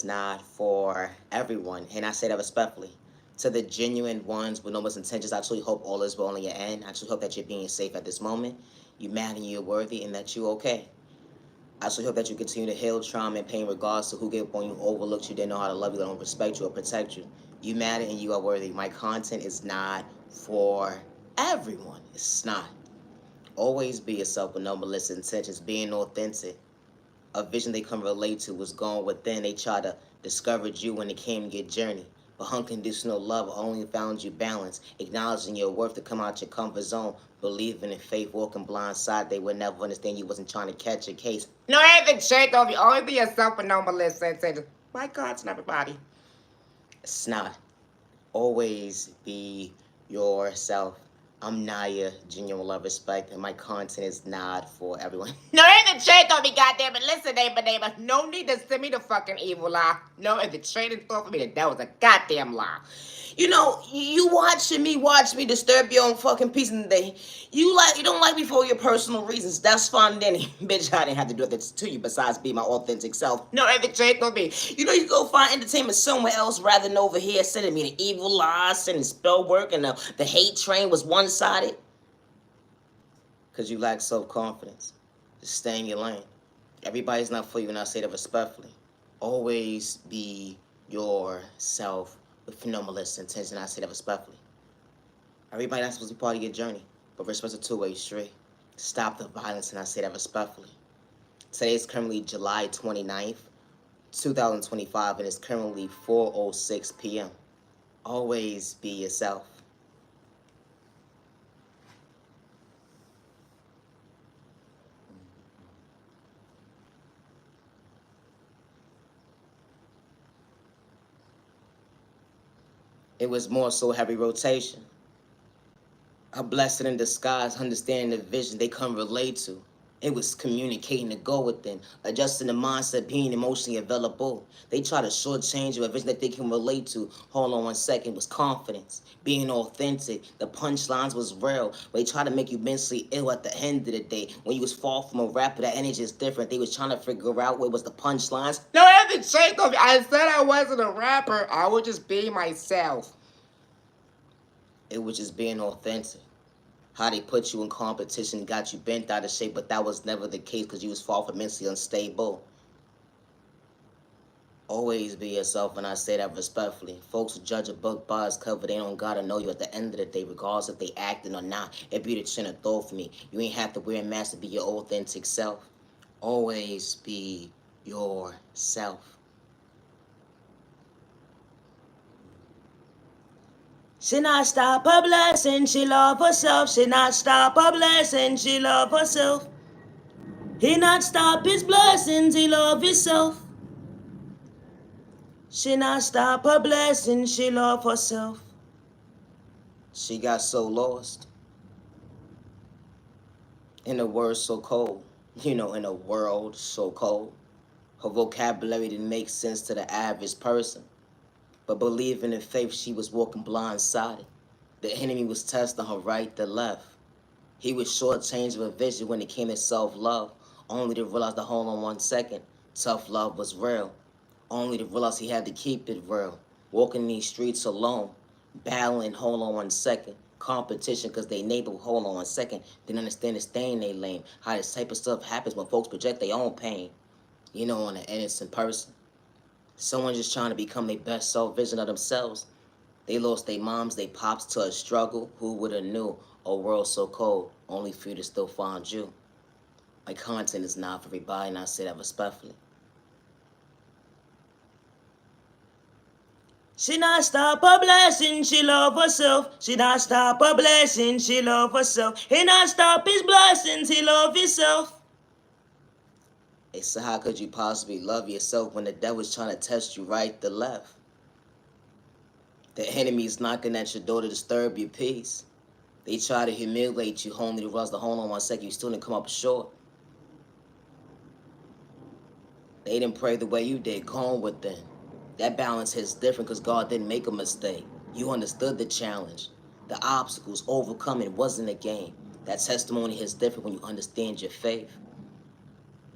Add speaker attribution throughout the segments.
Speaker 1: not for everyone, and I say that respectfully. To the genuine ones with no intentions, I actually hope all is well on your end. I actually hope that you're being safe at this moment. You're mad and you're worthy, and that you're okay. I actually hope that you continue to heal trauma and pain regardless to who gave up on you, overlooked you, didn't know how to love you, don't respect you, or protect you. You matter and you are worthy. My content is not for everyone. It's not. Always be yourself with no malicious intentions, being authentic. A vision they can relate to was gone within. They try to discourage you when it came to your journey. But unconditional love only found you balance, acknowledging your worth to come out your comfort zone, believing in faith, walking blind. They would never understand you wasn't trying to catch a case. No, anything shake off you. Only be yourself with no malicious intentions. My God's not everybody. It's not. Always be yourself. I'm Naya, genuine love, respect, and my content is not for everyone. No, there's a trade on me, goddamn it. Listen, neighbor. No need to send me the fucking evil lie. No, if the trading store for me, that was a goddamn lie. You know, you watch me disturb your own fucking peace in the day. You don't like me for your personal reasons. That's fine, Denny. Bitch, I didn't have to do this to you besides be my authentic self. No, every trade on me. You know, you go find entertainment somewhere else rather than over here sending me the evil lies, sending spell work, and the hate train was one-sided. Because you lack self-confidence. Just stay in your lane. Everybody's not for you, and I say that respectfully. Always be yourself with no malicious intention. I say that respectfully. Everybody not supposed to be part of your journey, but respect's a two-way street. Stop the violence, and I say that respectfully. Today is currently July 29th, 2025, and it's currently 4:06 p.m. Always be yourself. It was more so heavy rotation. A blessing in disguise, understanding the vision they can relate to. It was communicating the goal within, adjusting the mindset, being emotionally available. They try to shortchange you, a vision that they can relate to. Hold on one second, was confidence, being authentic. The punchlines was real. They try to make you mentally ill at the end of the day. When you was far from a rapper, that energy is different. They was trying to figure out what was the punchlines. No, I haven't changed on me. I said I wasn't a rapper. I would just be myself. It was just being authentic. How they put you in competition got you bent out of shape, but that was never the case because you was far from mentally unstable. Always be yourself, and I say that respectfully. Folks who judge a book by its cover, they don't gotta know you at the end of the day, regardless if they acting or not. It be the chin of thought for me. You ain't have to wear a mask to be your authentic self. Always be yourself. She not stop her blessing, she love herself. She not stop her blessing, she love herself. He not stop his blessings, he love himself. She not stop her blessing, she love herself. She got so lost in a word so cold, in a world so cold. Her vocabulary didn't make sense to the average person. But believing in faith, she was walking blindsided. The enemy was testing her right to left. He was shortchanging her vision when it came to self-love, only to realize that hold on one second, tough love was real. Only to realize he had to keep it real. Walking these streets alone, battling, hold on one second, competition because they neighbor, hold on one second, didn't understand the stay in they lane. How this type of stuff happens when folks project their own pain, on an innocent person. Someone just trying to become their best self vision of themselves. They lost their moms, they pops to a struggle. Who would have knew a world so cold, only for you to still find you? My content is not for everybody, and I say that respectfully. She not stop her blessing, she love herself. She not stop her blessing, she love herself. He not stop his blessings, he love himself. Hey, so how could you possibly love yourself when the devil's trying to test you right to left? The enemy's knocking at your door to disturb your peace. They try to humiliate you, only to realize the hold on one second, you still didn't come up short. They didn't pray the way you did, gone within. That balance hits different because God didn't make a mistake. You understood the challenge. The obstacles, overcoming wasn't a game. That testimony hits different when you understand your faith.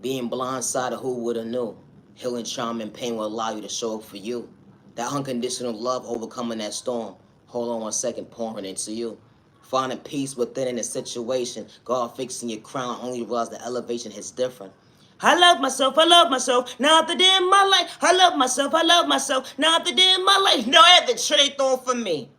Speaker 1: Being blindsided, who would have knew? Healing trauma and pain will allow you to show up for you. That unconditional love overcoming that storm. Hold on 1 second, pouring into you. Finding peace within in a situation. God fixing your crown, only realize the elevation hits different. I love myself, I love myself. Now after day in my life, I love myself, I love myself. Now after day in my life, no, I had the trade thrown for me.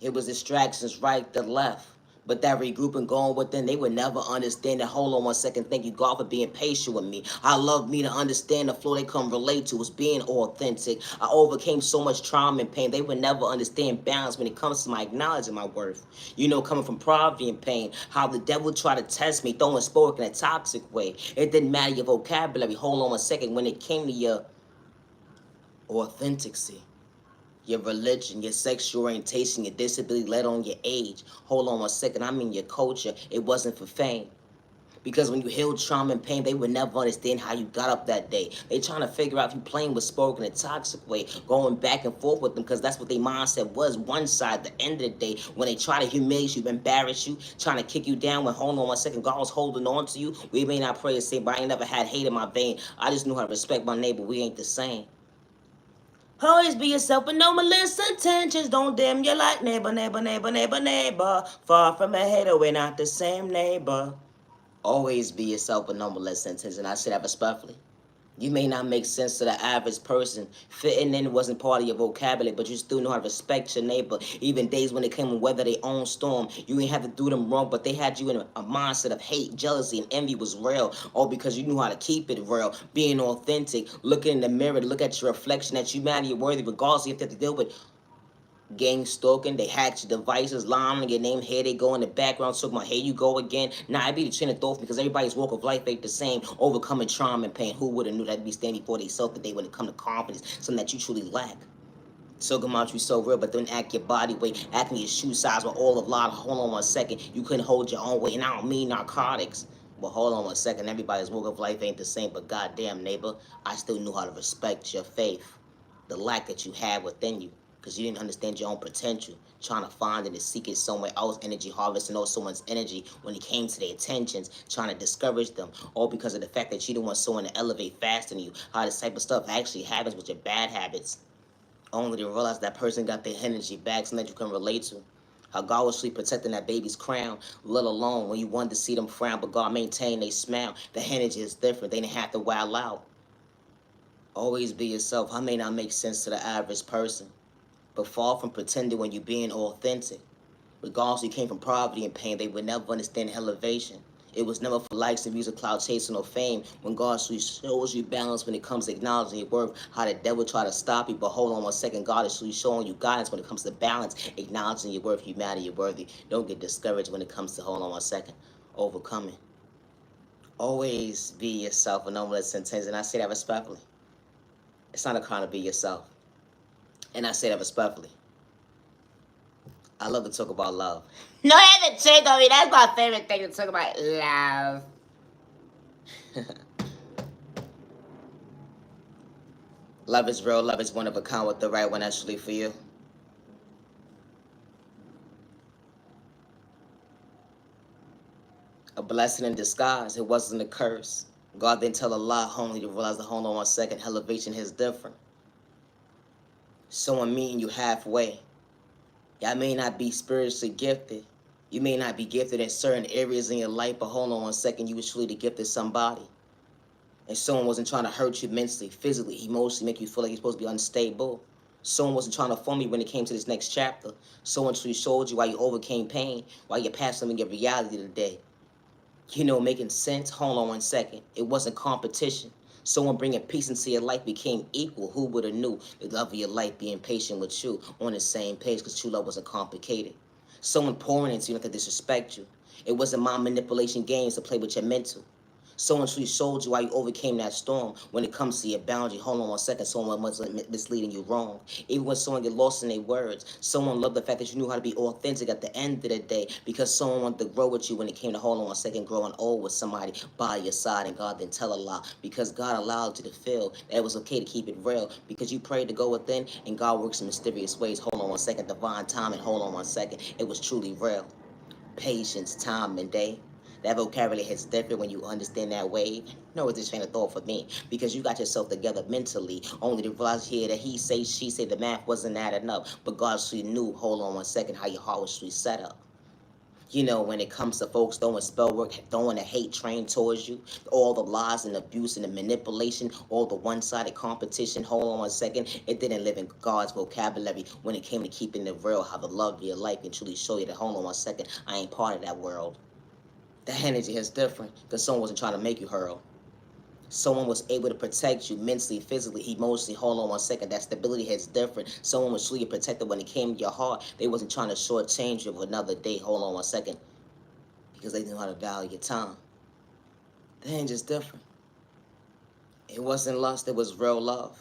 Speaker 1: It was distractions right to left. But that regrouping going within, they would never understand that. Hold on 1 second. Thank you, God, for being patient with me. I love me to understand the flow they come relate to is being authentic. I overcame so much trauma and pain. They would never understand balance when it comes to my acknowledging my worth. You know, coming from poverty and pain, how the devil tried to test me, throwing spoke in a toxic way. It didn't matter your vocabulary. Hold on 1 second. When it came to your authenticity, your religion, your sexual orientation, your disability, let on your age. Hold on 1 second. I mean your culture. It wasn't for fame. Because when you heal trauma and pain, they would never understand how you got up that day. They trying to figure out if you playing with spoke in a toxic way, going back and forth with them, because that's what their mindset was. One side, the end of the day, when they try to humiliate you, embarrass you, trying to kick you down. When hold on 1 second, God was holding on to you. We may not pray the same, but I ain't never had hate in my vein. I just knew how to respect my neighbor. We ain't the same. Always be yourself, but no malicious intentions. Don't dim your light, neighbor, neighbor, neighbor, neighbor, neighbor. Far from a hater, we're not the same neighbor. Always be yourself, but no malicious intentions. And I say that respectfully. You may not make sense to the average person. Fitting in wasn't part of your vocabulary, but you still know how to respect your neighbor. Even days when they came and weather their own storm, you ain't have to do them wrong, but they had you in a mindset of hate, jealousy, and envy was real. All because you knew how to keep it real, being authentic, looking in the mirror to look at your reflection that you matter, you're worthy, regardless if you have to deal with gang stalking, they hacked your devices, lying on your name, here they go in the background, talking about, here you go again. Now, I be the train of thought because everybody's walk of life ain't the same, overcoming trauma and pain. Who would have knew that'd be standing before they self today when it come to confidence, something that you truly lack. So come out, you so real, but don't act your body weight, acting your shoe size with all of lot. Hold on 1 second, you couldn't hold your own weight, and I don't mean narcotics. But hold on 1 second, everybody's walk of life ain't the same, but goddamn, neighbor, I still knew how to respect your faith, the lack that you had within you, because you didn't understand your own potential, trying to find it and seek it somewhere else, energy harvesting all someone's energy when it came to their intentions, trying to discourage them, all because of the fact that you didn't want someone to elevate faster than you, how this type of stuff actually happens with your bad habits, only to realize that person got their energy back, something that you can relate to. How God was really protecting that baby's crown, let alone when you wanted to see them frown, but God maintained their smile. The energy is different. They didn't have to wow out. Always be yourself. I may not make sense to the average person, but far from pretending when you're being authentic. Regardless you came from poverty and pain, they would never understand elevation. It was never for likes and music, cloud chasing, or fame. When God shows you balance when it comes to acknowledging your worth, how the devil try to stop you, but hold on 1 second, God is showing you guidance when it comes to balance, acknowledging your worth, you matter, you're worthy. Don't get discouraged when it comes to, hold on 1 second, overcoming. Always be yourself with no less intentions, and I say that respectfully. It's not a crime to be yourself, and I say that respectfully. I love to talk about love. No, I haven't checked on me. That's my favorite thing to talk about. Love. Love is real. Love is one of a kind with the right one actually for you. A blessing in disguise. It wasn't a curse. God didn't tell a lie only to realize that, hold on 1 second, elevation is different. Someone meeting you halfway. Y'all may not be spiritually gifted. You may not be gifted in certain areas in your life, but hold on 1 second, you was truly the gifted somebody. And someone wasn't trying to hurt you mentally, physically, emotionally, make you feel like you're supposed to be unstable. Someone wasn't trying to form you when it came to this next chapter. Someone truly showed you why you overcame pain, why you're passing in your reality today. You know, making sense. Hold on 1 second. It wasn't competition. Someone bringing peace into your life became equal. Who would have knew the love of your life being patient with you on the same page, because true love wasn't complicated. Someone pouring into you not to disrespect you. It wasn't mind manipulation games to play with your mental. Someone truly showed you why you overcame that storm when it comes to your boundary. Hold on 1 second, someone was misleading you wrong. Even when someone get lost in their words, someone loved the fact that you knew how to be authentic at the end of the day, because someone wanted to grow with you when it came to, hold on 1 second, growing old with somebody by your side, and God didn't tell a lie, because God allowed you to feel that it was okay to keep it real, because you prayed to go within, and God works in mysterious ways. Hold on 1 second, divine time, and hold on 1 second, it was truly real. Patience, time, and day. That vocabulary hits different when you understand that wave. No, it's a train of thought for me because you got yourself together mentally. Only to realize here that he say, she say, the math wasn't adding up. But God actually knew, hold on one second, how your heart was actually set up. You know, when it comes to folks throwing spell work, throwing a hate train towards you, all the lies and abuse and the manipulation, all the one-sided competition, hold on one second, it didn't live in God's vocabulary when it came to keeping it real, how the love of your life can truly show you that, hold on one second, I ain't part of that world. That energy is different because someone wasn't trying to make you hurl. Someone was able to protect you mentally, physically, emotionally. Hold on one second. That stability hits different. Someone was truly protected when it came to your heart. They wasn't trying to shortchange you for another day. Hold on one second. Because they knew how to value your time. The hinge is different. It wasn't lust, it was real love.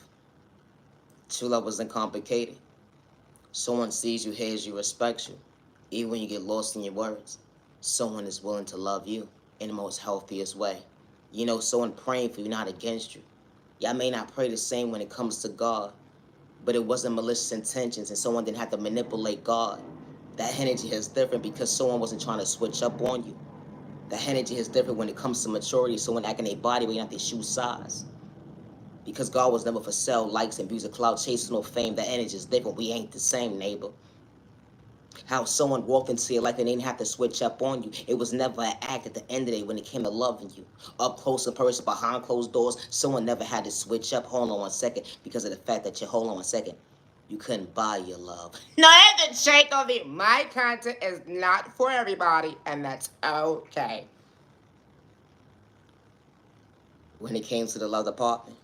Speaker 1: True love wasn't complicated. Someone sees you, hears you, respects you. Even when you get lost in your words, someone is willing to love you in the most healthiest way. You know, someone praying for you, not against you. Y'all may not pray the same when it comes to God, but it wasn't malicious intentions and someone didn't have to manipulate God. That energy is different because someone wasn't trying to switch up on you. That energy is different when it comes to maturity, someone acting a body weight, not their shoe size. Because God was never for sale, likes, and views of cloud chasing no fame. That energy is different. We ain't the same, neighbor. How someone walked into your life and they didn't have to switch up on you. It was never an act at the end of the day when it came to loving you. Up close in person, behind closed doors, someone never had to switch up. Hold on one second, because of the fact that hold on one second, you couldn't buy your love. No, that's the shake of it. My content is not for everybody, and that's okay. When it came to the love department,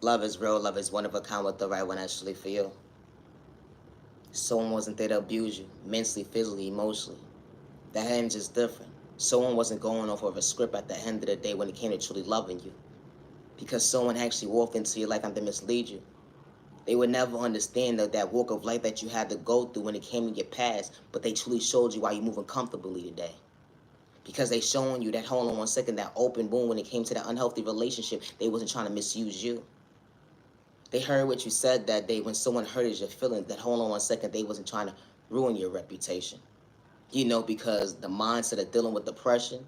Speaker 1: love is real, love is one of a kind with the right one actually for you. Someone wasn't there to abuse you, mentally, physically, emotionally. That end is different. Someone wasn't going off of a script at the end of the day when it came to truly loving you. Because someone actually walked into your life and to mislead you. They would never understand that walk of life that you had to go through when it came to your past, but they truly showed you why you're moving comfortably today. Because they showing you that, hold on one second, that open wound when it came to that unhealthy relationship, they wasn't trying to misuse you. They heard what you said that day when someone hurted your feelings, that hold on one second, they wasn't trying to ruin your reputation. You know, because the mindset of dealing with depression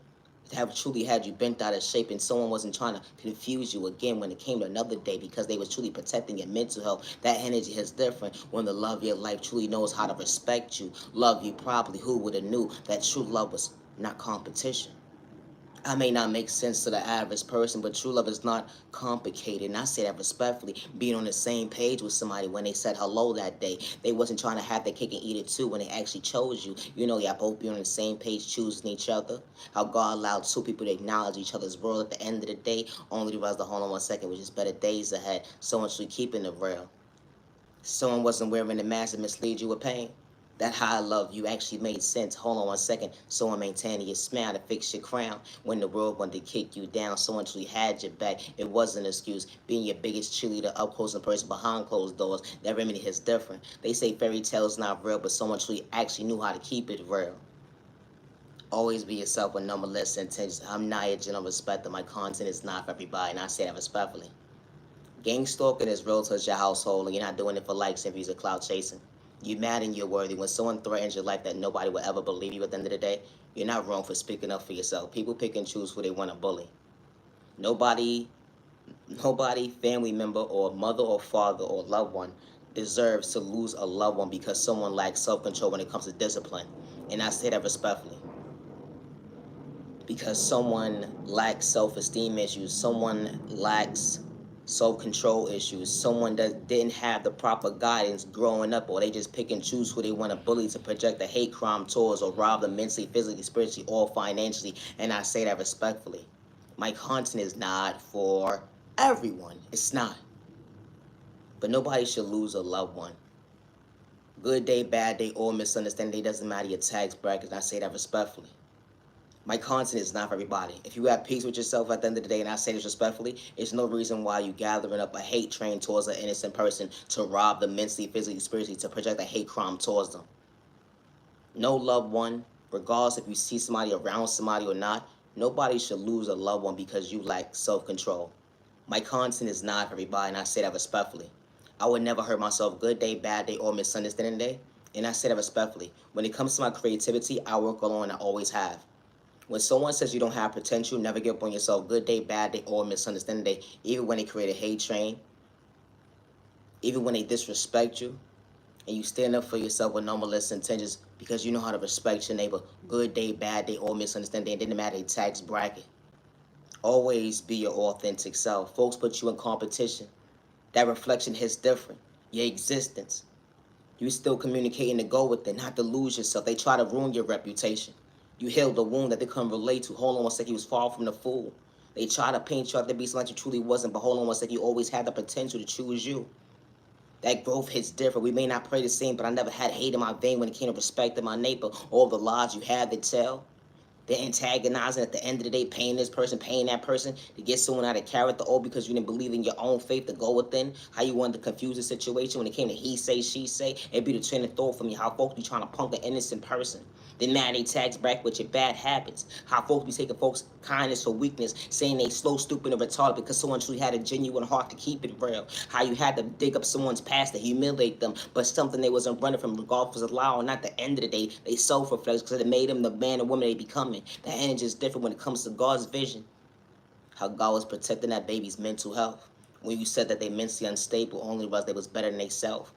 Speaker 1: have truly had you bent out of shape, and someone wasn't trying to confuse you again when it came to another day because they was truly protecting your mental health. That energy is different when the love of your life truly knows how to respect you, love you properly. Who would have knew that true love was not competition? I may not make sense to the average person, but true love is not complicated. And I say that respectfully, being on the same page with somebody when they said hello that day. They wasn't trying to have their cake and eat it too when they actually chose you. You know, y'all both be on the same page choosing each other. How God allowed two people to acknowledge each other's world at the end of the day, only to realize the hold on one second, which is better days ahead. Someone should keeping it real. Someone wasn't wearing the mask and mislead you with pain. That high love you actually made sense. Hold on one second. Someone maintaining your smile to fix your crown when the world wanted to kick you down. Someone truly had your back. It wasn't an excuse. Being your biggest cheerleader up close in person behind closed doors. That remedy is different. They say fairy tales not real, but someone truly actually knew how to keep it real. Always be yourself with no malicious intentions. I'm not a general respecter. My content is not for everybody, and I say that respectfully. Gang stalking is real to your household, and you're not doing it for likes and views or clout chasing. You're mad and you're worthy. When someone threatens your life that nobody will ever believe you at the end of the day, you're not wrong for speaking up for yourself. People pick and choose who they want to bully. Nobody, family member or mother or father or loved one deserves to lose a loved one because someone lacks self-control when it comes to discipline. And I say that respectfully. Because someone lacks self-esteem issues, someone lacks self-control issues, someone that didn't have the proper guidance growing up, or they just pick and choose who they want to bully to project a hate crime towards or rob them mentally, physically, spiritually, or financially. And I say that respectfully. My content is not for everyone. It's not. But nobody should lose a loved one. Good day, bad day, or misunderstanding, it doesn't matter your tax bracket, and I say that respectfully. My content is not for everybody. If you have peace with yourself at the end of the day, and I say this respectfully, it's no reason why you gathering up a hate train towards an innocent person to rob them mentally, physically, spiritually, to project a hate crime towards them. No loved one, regardless if you see somebody around somebody or not, nobody should lose a loved one because you lack self-control. My content is not for everybody, and I say that respectfully. I would never hurt myself good day, bad day, or misunderstanding day. And I say that respectfully. When it comes to my creativity, I work alone and I always have. When someone says you don't have potential, never give up on yourself. Good day, bad day, or misunderstanding day. Even when they create a hate train, even when they disrespect you, and you stand up for yourself with no malicious intentions because you know how to respect your neighbor. Good day, bad day, or misunderstanding day. It didn't matter a tax bracket. Always be your authentic self. Folks put you in competition. That reflection hits different. Your existence. You still communicating to go with it, not to lose yourself. They try to ruin your reputation. You healed the wound that they couldn't relate to. Hold on one second, you was far from the fool. They try to paint you out to be something like you truly wasn't, but hold on one second, you always had the potential to choose you. That growth hits different. We may not pray the same, but I never had hate in my vein when it came to respecting my neighbor. All the lies you had to tell. They're antagonizing at the end of the day, paying this person, paying that person to get someone out of character, all because you didn't believe in your own faith to go within. How you wanted to confuse the situation when it came to he say, she say. It'd be the train of thought for me. How folks be trying to punk the innocent person. Then now they tags back with your bad habits. How folks be taking folks' kindness for weakness, saying they slow, stupid, and retarded because someone truly had a genuine heart to keep it real. How you had to dig up someone's past to humiliate them, but something they wasn't running from, regardless of law. And at the end of the day, they self-reflect because it made them the man or woman they becoming. That energy is different when it comes to God's vision. How God was protecting that baby's mental health. When you said that they mentally unstable, only was they was better than they self.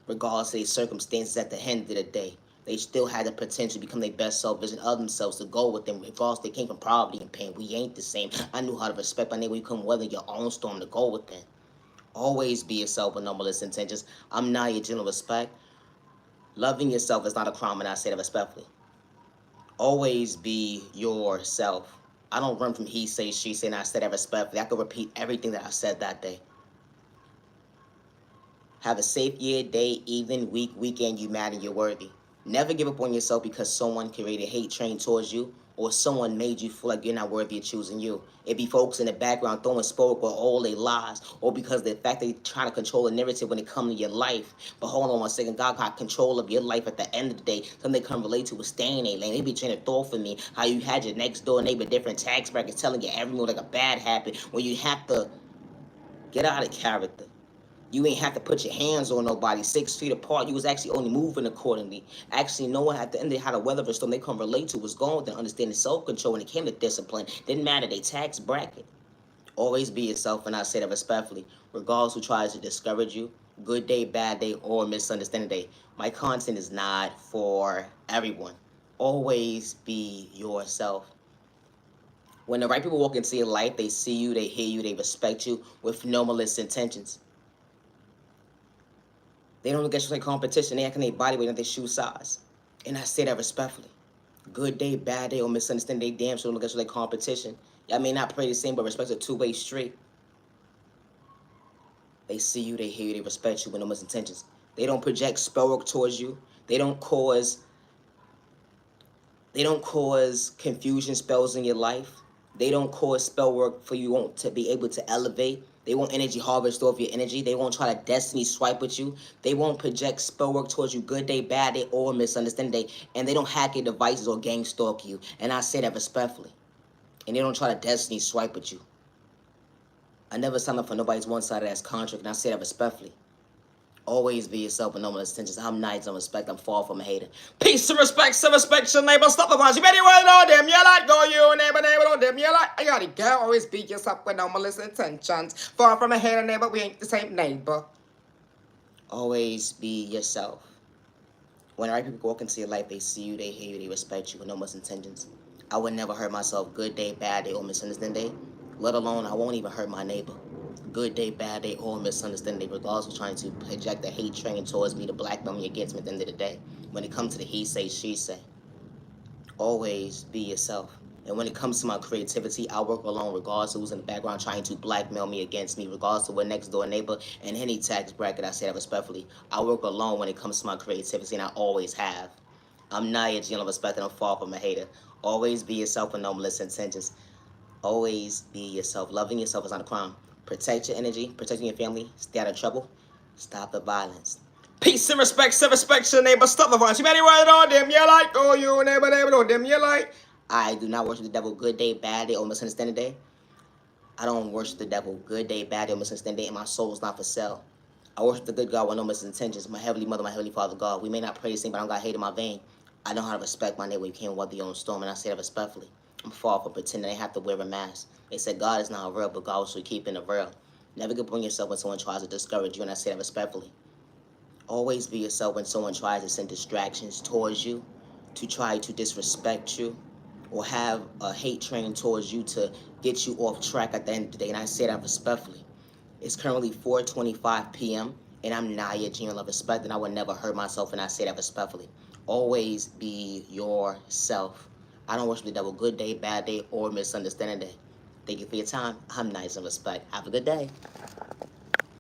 Speaker 1: Regardless of their circumstances at the end of the day, they still had the potential to become their best self vision of themselves to go with them. Regardless, they came from poverty and pain. We ain't the same. I knew how to respect my neighbor. You couldn't weather your own storm to go with them. Always be yourself with no malicious intentions. I'm not your general respect. Loving yourself is not a crime, and I say that respectfully. Always be yourself. I don't run from he say, she say, and I say that respectfully. I could repeat everything that I said that day. Have a safe year, day, evening, week, weekend. You matter, you're worthy. Never give up on yourself because someone created a hate train towards you or someone made you feel like you're not worthy of choosing you. It be folks in the background throwing spoke with all their lies or because the fact that they're trying to control the narrative when it comes to your life. But hold on one second, God got control of your life at the end of the day. Something they can relate to is staying in a lane. They be trying to throw for me how you had your next door neighbor, different tax brackets telling you every move like a bad habit when you have to get out of character. You ain't have to put your hands on nobody 6 feet apart. You was actually only moving accordingly. Actually, no one at the end of how to weather the storm they can relate to was going with and understanding self-control when it came to discipline. Didn't matter their tax bracket. Always be yourself, and I say that respectfully. Regardless who tries to discourage you, good day, bad day, or misunderstanding day. My content is not for everyone. Always be yourself. When the right people walk into your life, they see you, they hear you, they respect you with no malicious intentions. They don't look at you like competition. They act in their body weight and their shoe size. And I say that respectfully. Good day, bad day, or misunderstanding, they damn sure don't look at you like competition. Y'all may not pray the same, but respect's a two-way street. They see you, they hear you, they respect you with no misintentions. They don't project spell work towards you. They don't cause confusion spells in your life. They don't cause spell work for you to be able to elevate. They won't energy harvest off your energy. They won't try to destiny swipe with you. They won't project spell work towards you good day, bad day, or misunderstanding day. And they don't hack your devices or gang stalk you. And I say that respectfully. And they don't try to destiny swipe with you. I never signed up for nobody's one-sided ass contract, and I say that respectfully. Always be yourself with no intentions. I'm nice and respect. I'm far from a hater. Peace and respect your neighbor. Stop the ones. You better well know them. You like go you neighbor know them. You like I gotta go. Always be yourself with no malicious intentions. Far from a hater neighbor. We ain't the same neighbor. Always be yourself. When the right people walk into your life, they see you, they hear you, they respect you with no malicious intentions. I would never hurt myself. Good day, bad day, or misunderstanding day. Let alone I won't even hurt my neighbor. Good day, bad day, or misunderstanding day, regardless of trying to project a hate train towards me to blackmail me against me at the end of the day. When it comes to the he say, she say, always be yourself. And when it comes to my creativity, I work alone regardless of who's in the background trying to blackmail me against me, regardless of what next door neighbor and any tax bracket. I say that respectfully. I work alone when it comes to my creativity, and I always have. I'm not your general respect, and I'm far from a hater. Always be yourself with no malicious intentions. Always be yourself. Loving yourself is not a crime. Protect your energy, protecting your family, stay out of trouble, stop the violence. Peace and respect your neighbor, stop the violence. You better well know them, you like, oh, you neighbor, know them, you like. I do not worship the devil good day, bad day, or misunderstanding day. I don't worship the devil good day, bad day, or misunderstanding day, and my soul is not for sale. I worship the good God with no misintentions. My heavenly mother, my heavenly Father God. We may not pray the same, but I don't got hate in my vein. I know how to respect my neighbor when you came with your own storm, and I say that respectfully. I'm far from pretending they have to wear a mask. They said God is not real, but God will still keep in the real. Never get upon yourself when someone tries to discourage you, and I say that respectfully. Always be yourself when someone tries to send distractions towards you, to try to disrespect you, or have a hate train towards you to get you off track at the end of the day. And I say that respectfully. It's currently 4:25 p.m. and I'm not your genuine love respect, and I would never hurt myself, and I say that respectfully. Always be yourself. I don't worship the devil good day, bad day, or misunderstanding day. Thank you for your time. I'm nice and respect. Have a good day.